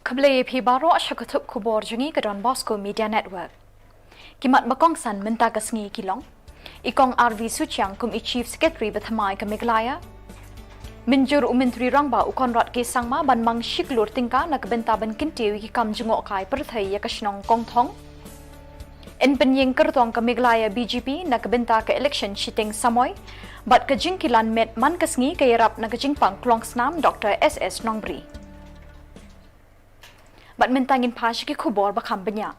Khubor Pibaro Shakatuk Khubor Jungi Kadon Bosco Media Network. Kimat Bakong San Mentagasngi Kilong. Ikong RV Suchiang kum I Chief Secretary Bathamai ka Meghalaya. Minjur Umintri Rangba Ukonrat ke Sangma ban mang shiklur tingka nagbentaban kintiw ikam jungok kai perthai yakashnong kongthong. In penyeng kertong ka Meghalaya BGP nagbenta ka election shitting samoy. Bat ka jingkilan met man kasngi kayarap nagajingpang klongsnam Dr. SS Nongbri. Bat mentangin pasiki Khubor bakam benya.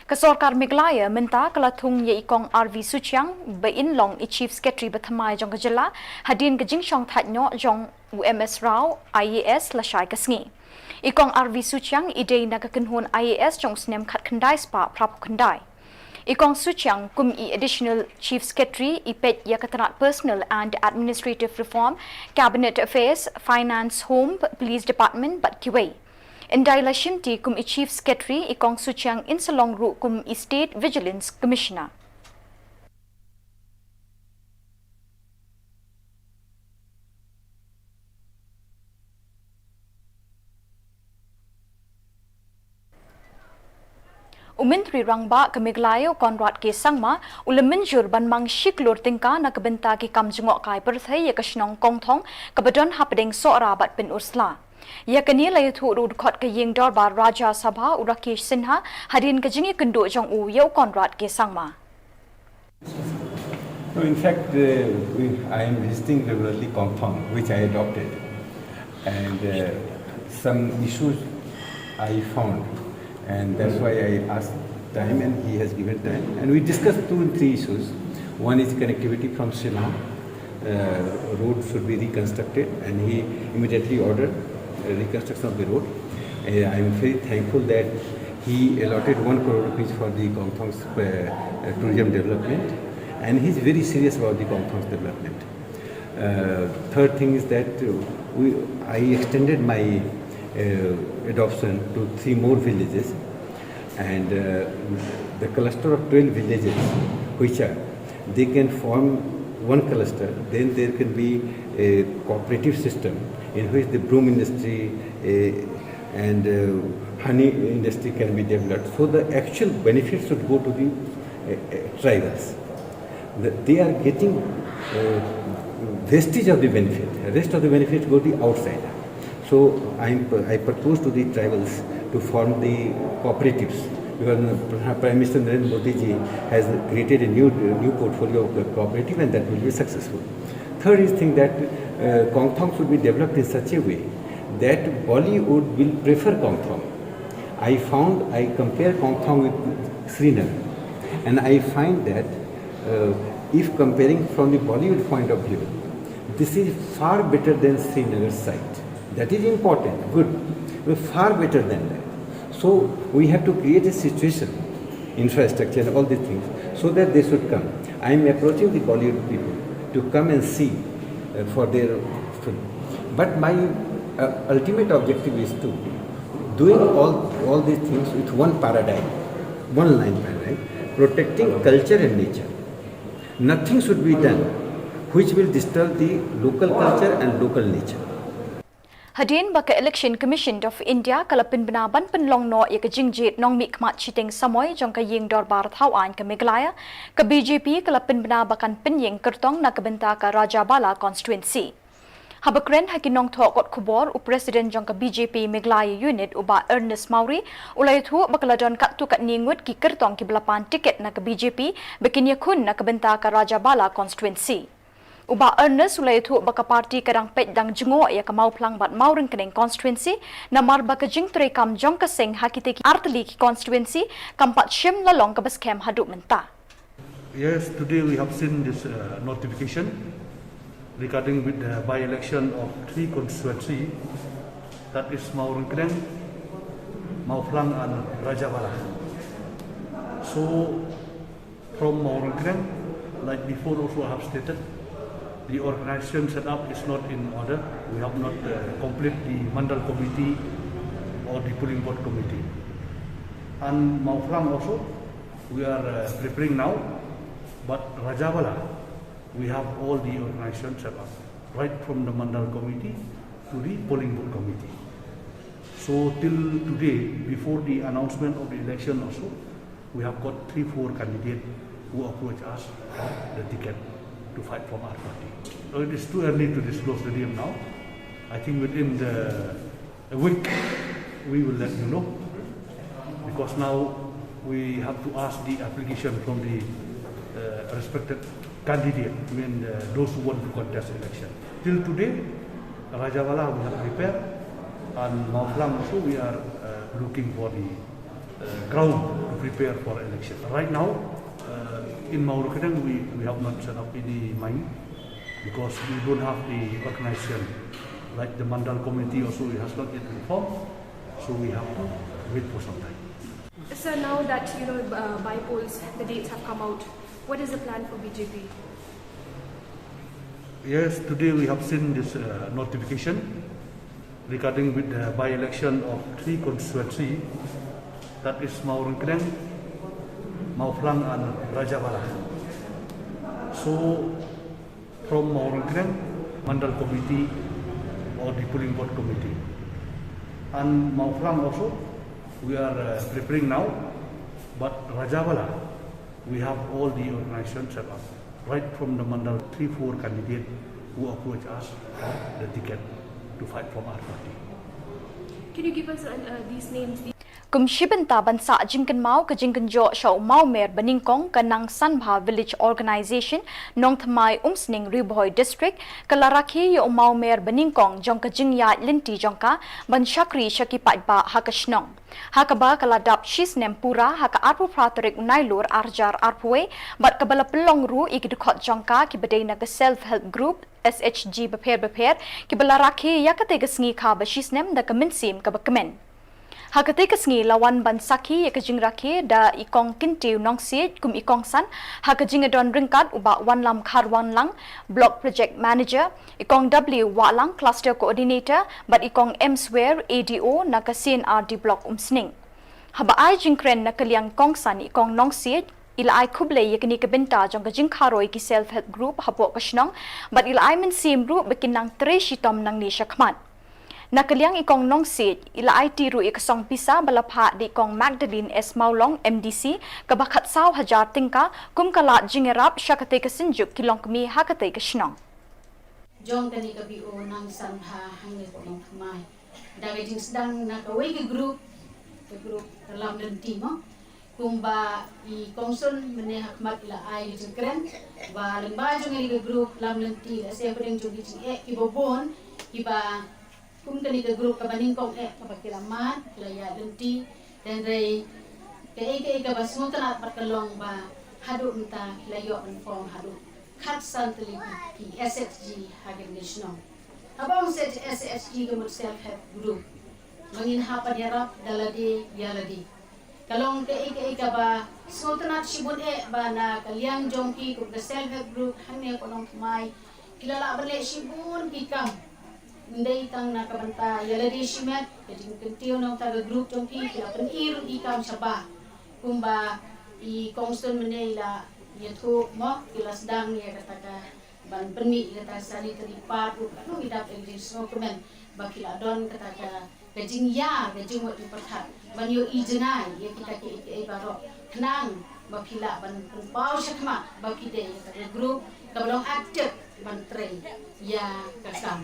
Kasorkar Meghalaya menta kalatung ye ikong RV Suchiang bain long I Chief Secretary Bathamai Jong Ka Jylla hadin kajing shong thatnyo jong UMS Rao IAS lashai kasngi. Ikong RV Suchiang idei nagakanhun IAS jong snem khat khandai spa prap khandai. Ikong Suchiang kum I Additional Chief Secretary ipet yakatanat Personal and Administrative Reform, Cabinet Affairs, Finance, Home, Police Department bat kiway. Indaila Shimti kum I Chief Secretary ikong Suchiang in Shillong ru kum I State Vigilance Commissioner. Umintri Rangba ka Meghalaya Konrad ke Sangma ulaminjur ban mang shiklur tingka nakabenta ki kamjungok kai perthai yakashnong kongthong kabadon hapding so'ra bat pin ursla. Yakani layathu rud khot ka ying dorbar Raja Sabha Urakesh Sinha hadin kajingi kundu jong u yau Konrad ke Sangma. No, in fact, I am visiting regularly Kongthong, which I adopted, and some issues I found, and that's why I asked time, and he has given time, and we discussed 2 and 3 issues. One is connectivity from Shillong. Road should be reconstructed, and he immediately ordered reconstruction of the road. I am very thankful that he allotted 1 crore rupees for the Kongthong's tourism development, and he is very serious about the Kongthong's development. Third thing is that I extended my adoption to 3 more villages, and the cluster of 12 villages which are, they can form 1 cluster. Then there can be a cooperative system in which the broom industry and honey industry can be developed. So the actual benefits should go to the tribals. They are getting vestige of the benefit. The rest of the benefits go to the outside. So I propose to the tribals to form the cooperatives, because Prime Minister Narendra Modi ji has created a new portfolio of cooperative, and that will be successful. Third is thing that Kongthong should be developed in such a way that Bollywood will prefer Kongthong. I compare Kongthong with Srinagar, and I find that if comparing from the Bollywood point of view, this is far better than Srinagar's site. That is important, good, but far better than that. So we have to create a situation, infrastructure, all these things, so that they should come. I am approaching the Bollywood people to come and see for their film. But my ultimate objective is to doing all these things with one paradigm, one line paradigm, protecting culture and nature. Nothing should be done which will disturb the local culture and local nature. Hadin baka Election Commission of India kalapin binaban penlong no ya kajingjit nong mikmat chiting samoy jong ka ying dorbar thawan ka Meghalaya ka BJP kalapin binabakan penyeng kertong na kabenta ka Rajabala constituency. Habakren hakinong thokot Khubor u President jong ka BJP Meghalaya unit uba Ernest Mauri ulayathu bakaladon kattu kat ningut ki kertong ki belapan tiket na ka BJP bekinya kun na kabenta ka Rajabala constituency. Uba Ernest ulayathu baka parti kadang pet dang jungo ya ka mauplang bat mauring keneng constituency na mar baka jingtre kam jong ka seng hakite ki artli ki constituency kampat shim lalong ka baskem hadu menta. Yes, today we have seen this notification regarding with the by-election of 3 constituency, that is Mauring Keneng, Mauplang and Rajabala. So from Mauring Keneng, like before also I have stated, the organization setup is not in order. We have not complete the Mandal committee or the polling board committee. And Mauplang also, we are preparing now, but Rajabala, we have all the organization set up, right from the Mandal committee to the polling board committee. So till today, before the announcement of the election also, we have got 3-4 candidates who approach us for the ticket to fight from our party. So it is too early to disclose the name now. I think within a week we will let you know, because now we have to ask the application from the respected candidate, those who want to contest election. Till today, Rajawala we have prepared, and Mauflang also we are looking for the ground to prepare for election. Right now, in Maurakadang we have not set up any mine because we don't have the organization. Like the Mandal community also has not yet been formed, so we have to wait for some time. So now that by polls the dates have come out, what is the plan for BJP? Yes, today we have seen this notification regarding with the by-election of 3 constituencies, that is Maurangkedang, Mauflang and Rajawala. So from Maurangkedang, Mandal committee or the polling board committee, and Mauflang also we are preparing now, but Rajawala we have all the organizations set up, right from the Mandal 3-4 candidates who approach us for the ticket to fight from our party. Can you give us these names? Kumshiban taban sa jingkan mau ke jingkan jo shau mau mer beningkong kanang sanbha village organization nong thamai umsning riboy district kalaraki yo mau mer beningkong jong ka jingya linti jongka ban shakri shaki pa hakashnong hakaba kaladap shis nempura haka arpu pratorik nailur arjar arpue bat kabala pelong ru ikidkhot jongka ki bedai na self help group SHG beper ki balaraki yakate gasngi kha ba shis nem da kaminsim ka bakmen Hakate kasngi lawan ban saki ya kajing rake da ikong kintiu nong siet kum ikong san hakajing adon ringkat uba wan lam kharwan lang block project manager ikong W walang cluster coordinator but ikong M swear ADO naka CNRD block umsning haba ai jingkren nakaliang kong san ikong nong siet ila ai khuble yakni kabenta jong kajing kharoi ki self help group hapo kashnong but ila ai men sim ru bekinang tre shitom nang ni shakmat Nakaliang ikong nong sit, ila ay tiru ikasong pisa balapha di ikong Magdalene S. Maulong MDC, kabakat saw hajar tingka, kum kalat jingerap syakate kasinjuk kilong kami hakate kasnong. Jong kani kabio nang sanha hangil ko ng kamay. Dagay ding sedang nakaway ke group dalam lenti mo. Kung ba i kongson menehak mat ila ay jengkren, ba lembah jong ke group dalam lenti, saya pedeng jong ibobon, iba kung kani ka group kabaning kong kapakilaman kilaya lenti dan ray kay ka basmo tanat patkalong ba hadu unta kilayo ang form hadu kat santli ki SHG hagin national abang set SHG ka self help group mangin hapan yarap daladi yaladi kalong kay ka ba smo tanat shibun ba na kalyang jongki ko self help group hangne ko nong may kilala bale shibun kikam Hindi tang nakabanta yaladi shimet kading kentiyo ng taga group jongki kila penir ikam sabah kumba I konston menela yaitu mo kila sedang ya katakan ban perni kata sali terlipat kanu idap English no komen bakila don katakan kajing ya kajing mo diperhat ban yo ijenai ya kita ke baro kenang bakila ban pau sakma bakide kata group kablong aktif ban train ya kasam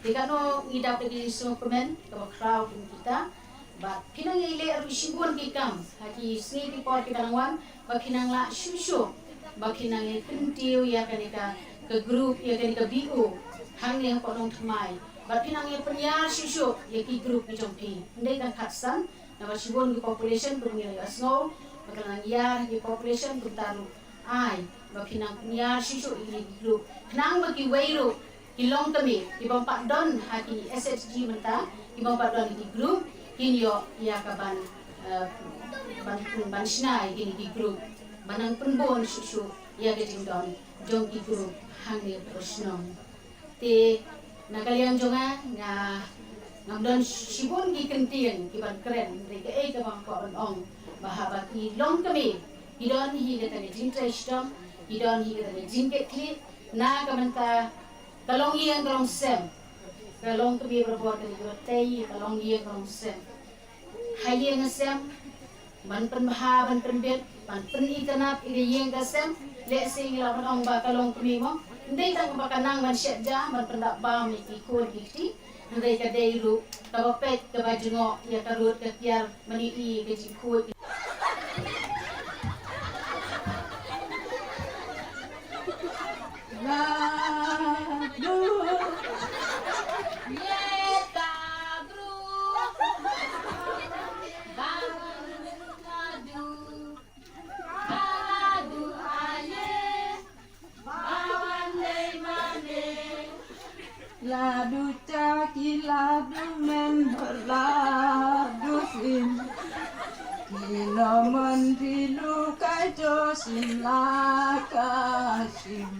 Jika no ngidap lagi semua komen kalau crowd kita, bat kinang ile arusibun kikam, haki sini di por kita langwan, bat kinang la susu, bat kinang kentiu ya kanika ke grup ya kanika BO, hang yang kolong thamai, bat kinang penyar susu ya ki grup ni jompi, ndai kan khatsan, nama sibun di population bermilai asno, bat kinang yar di population bertaru, ai, bat kinang penyar susu ini grup, kinang bagi wairu. Ilong kami, ibang pakdon haki SHG mentah, ibang pakdon di grup, kinyo ia kaban ban sinai kini di grup, banang penbon susu ia kejing don, jong di grup hangir persnong. Te nakalian jonga ngamdon sibun ki kentien kiban keren, mereka kabang kawan ong bahabat ilong kami, idon hi kata kejing tresdom, idon hi kata kejing keklit, na kamenta Kalong iyang kalong sem, kalong kebi berbuat kali bertei kalong dia kalong sem haye ngasem ban penbaha ban penbet ban penikanap ide yang kasem le sing la ban ong ba kalong kebi mo ndai tang ba kanang ban syat ja ban pendak ba mi ki ko ki ndai ka dei ru ka ba pet ka ba jungo ya karut ka tiar mani i ke ji ko Ladu caki ladu men berladu sin Kino mendilu kajo sin lakasim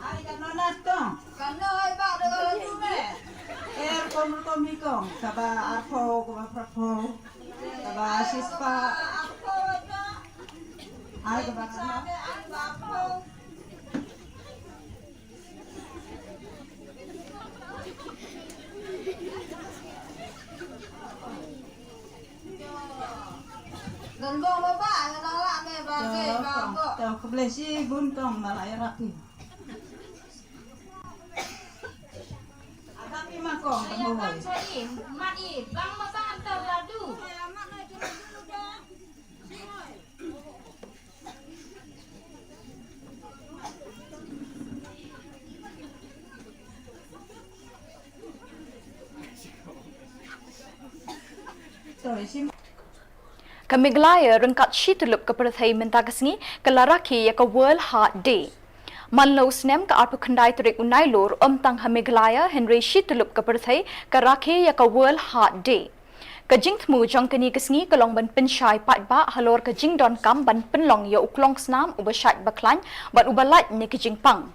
Ay kanonat tong kanoy ba dagal tume komikong kaba apo kaba prapo kaba sispa ay kaba kana Gandong baba ngalala me bagay babo taw kablesi buntong malay rapi Makong berbual. Mati, bang makan antar ladu. Ka Meghalaya rengkat shitulup ke Perthai Mentagasngi ke laraki ya ke World Heart Day. Manlo snem ka arpu khandai turik unai lor tang ha Meghalaya Henry shitulup ke Perthai ke rakhi ya ke World Heart Day. Ka jingthmu jong kani kesngi kalong ban pensyai patba halor ka jingdon kam ban penlong ya uklong snam ubashat baklan ban ubalat ni ke jingpang.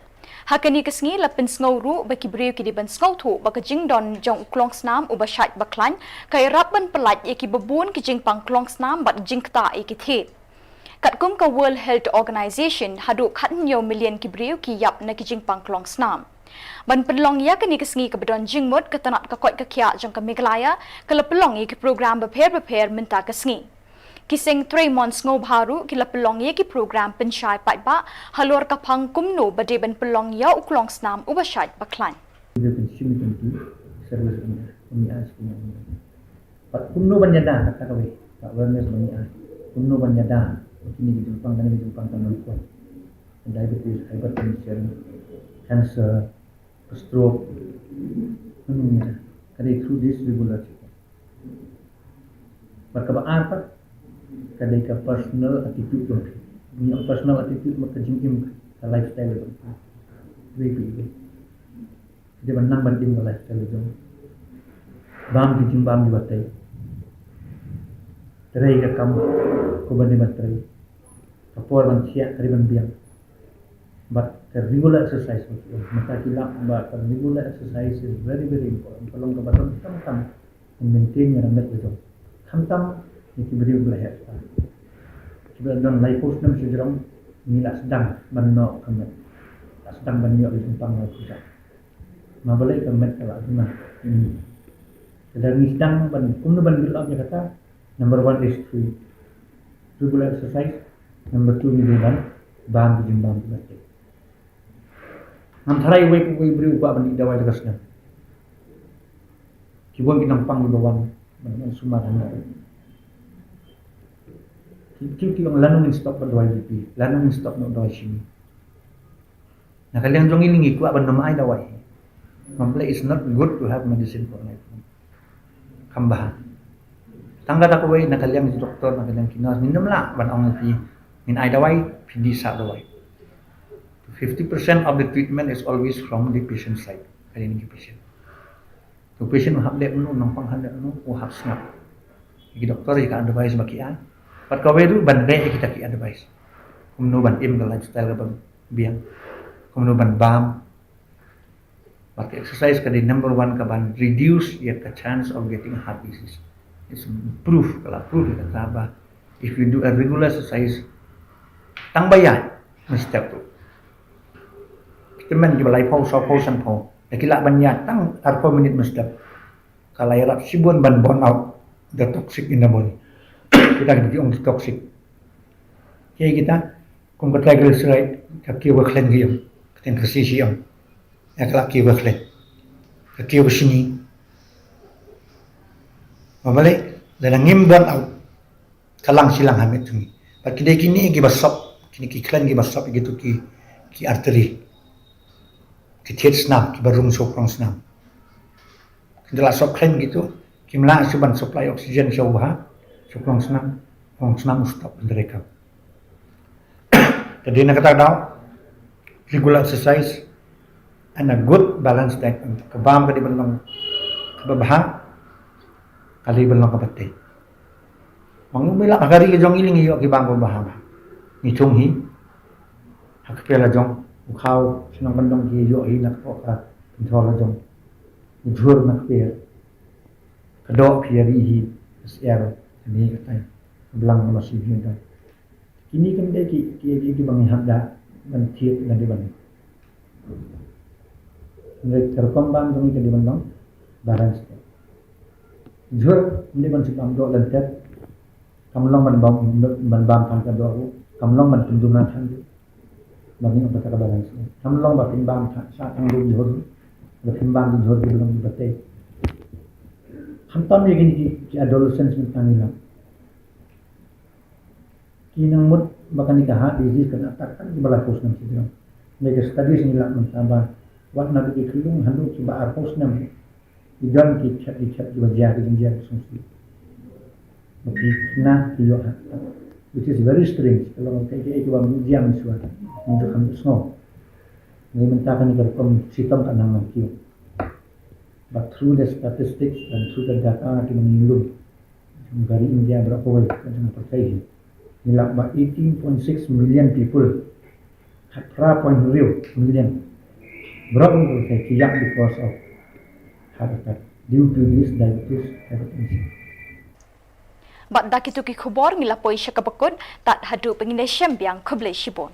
Hakani kesngi lapin sngoru baki briu ki di ban sngotu baka jingdon jong uklong snam ubashat baklan kay rabban pelat ya ki babun ki jingpang klong snam bat jingta iki the. Kat kum ka World Health Organization hadu khatnyo million ki briu ki yap na ki jingpang klong snam. Ban pelong ya kani kesngi ke bedon jingmut ke tanat ka koi ka kya jong ka Meghalaya kala pelong ki program beper minta kesngi. Kising 3 months ngo baru kila pelong ye ki program pensyai patba halor ka phang kumno bade ban pelong ya uklong snam ubashat baklan. The consumer service kami as punya. Pak kumno banyada kata kami. Pak awareness kami as. Kumno banyada. Kini di Jepang dan di Jepang tanah kuat. Diabetes, hypertension, cancer, stroke. Namanya. Kadai through this regular check. Maka apa? Kadai ka personal attitude tu. Punya personal attitude maka jingim ka lifestyle tu. Very dia menang banding ke lifestyle tu. Bam di jimbam di batai. Terai ke kamu, ko bani batai. Kapor ban siap kari ban biang. But the regular exercise, maka kilap but the regular exercise is very important. Kalau ke batam tam maintain yang ramai itu. Tam ini beri belajar. Kita dalam life course nam sejauh ni lah sedang menok kami. Sedang banyak di Jepang lah. Mabalai kemet kalau cuma dan sedang kumno ban bilang dia kata number 1 is regular exercise, number 2 ni ban bam jimbam berarti nam tharai we beri ubah ban dawai dekasnya kibon kinampang di bawah ban sumaran kibon lanung stop berdua GP lanung stop no dawai sini nah kalian jong ini ku ban nama ai dawai Mample is not good to have medicine for life. Kambahan. Tangga tak kawai nak kalian doktor nak kalian kinas minum lah ban ong pi min ai dawai pi di sa dawai. 50% of the treatment is always from the patient side. Kalian ni patient. So patient hab lep nu nampang handak nu hab snap. Iki doktor jika advice baki an. Pat kawai tu bandai kita ki advice. Kumno ban im ke lifestyle ban biang. Kumno ban bam. But exercise kadi number 1 kaban reduce your chance of getting heart disease. It's proof, kalau proof kita kata if you do a regular exercise, tang bayar mesti tu. Kita main di balai pau, san pau. Kila banyak tang 40 minit mesti. Kalau irap sibun ban burn out, the toxic in the body. Kita jadi orang toxic. Jadi kita kung katagal serai kakiyo baklen giyam, katin kasisi yang kakiyo baklen, kakiyo basini. Mabalik, dan ngim burn out, kalang silang hamit tungi. Pat kini kini gibasap, kini kiklan gibasap gitu ki arteri, ki tiet snap, ki barung soprong snap. Kendala sop klan gitu, kimla suban supply oksigen syawah, soprong snap stop mereka. Jadi nak kata dah, regular exercise and a good balanced diet untuk kebam kadi belong kebabah kali belong kapatid. Mangumila agari ke jong iling iyo kibang kebabah. Ni chung hi hak pela jong ukhaw sinong bandong ki iyo hi nak ko ka control jong. Ni jur nak pe kadok piari hi SR ni kata belang masih ni dah. Ini kan dia ki bang hadda dan tiap dan di bang. Mereka terkembang kami ke di bang balance. Jur ini bang sebab dok dan tiap. Kamlong ban kan ka dok. Kamlong ban tundunan kan. Bang ini apa balance. Kamlong ban timbang sa tang du jur. Ba timbang jur di bang bate. Hantam ye ki adolescence mit tangilang. Kinang mud baka nikah disease kena takkan di bala pos nam sidang. Mega studies ni lak mentaba wat na di kelung handu ki ba pos nam. Idan ki chat di wajah di jinjia sumsi. Tapi kena ki yo which is very strange kalau kai ki ba mujiam suat. Untuk handu snow. Ni mentakan ni kerkom sitam kanang kiyo. But through the statistics and through the data ki mengilum dari India berapa wei dengan percaya nilak ba 18.6 million people 18.0 million berapa percaya kiyak because of heart attack due to this diabetes hypertension. Bat dakitu ki khubor ngilapoi syakapakod tat hadu pengindesyam biang kublai shibon.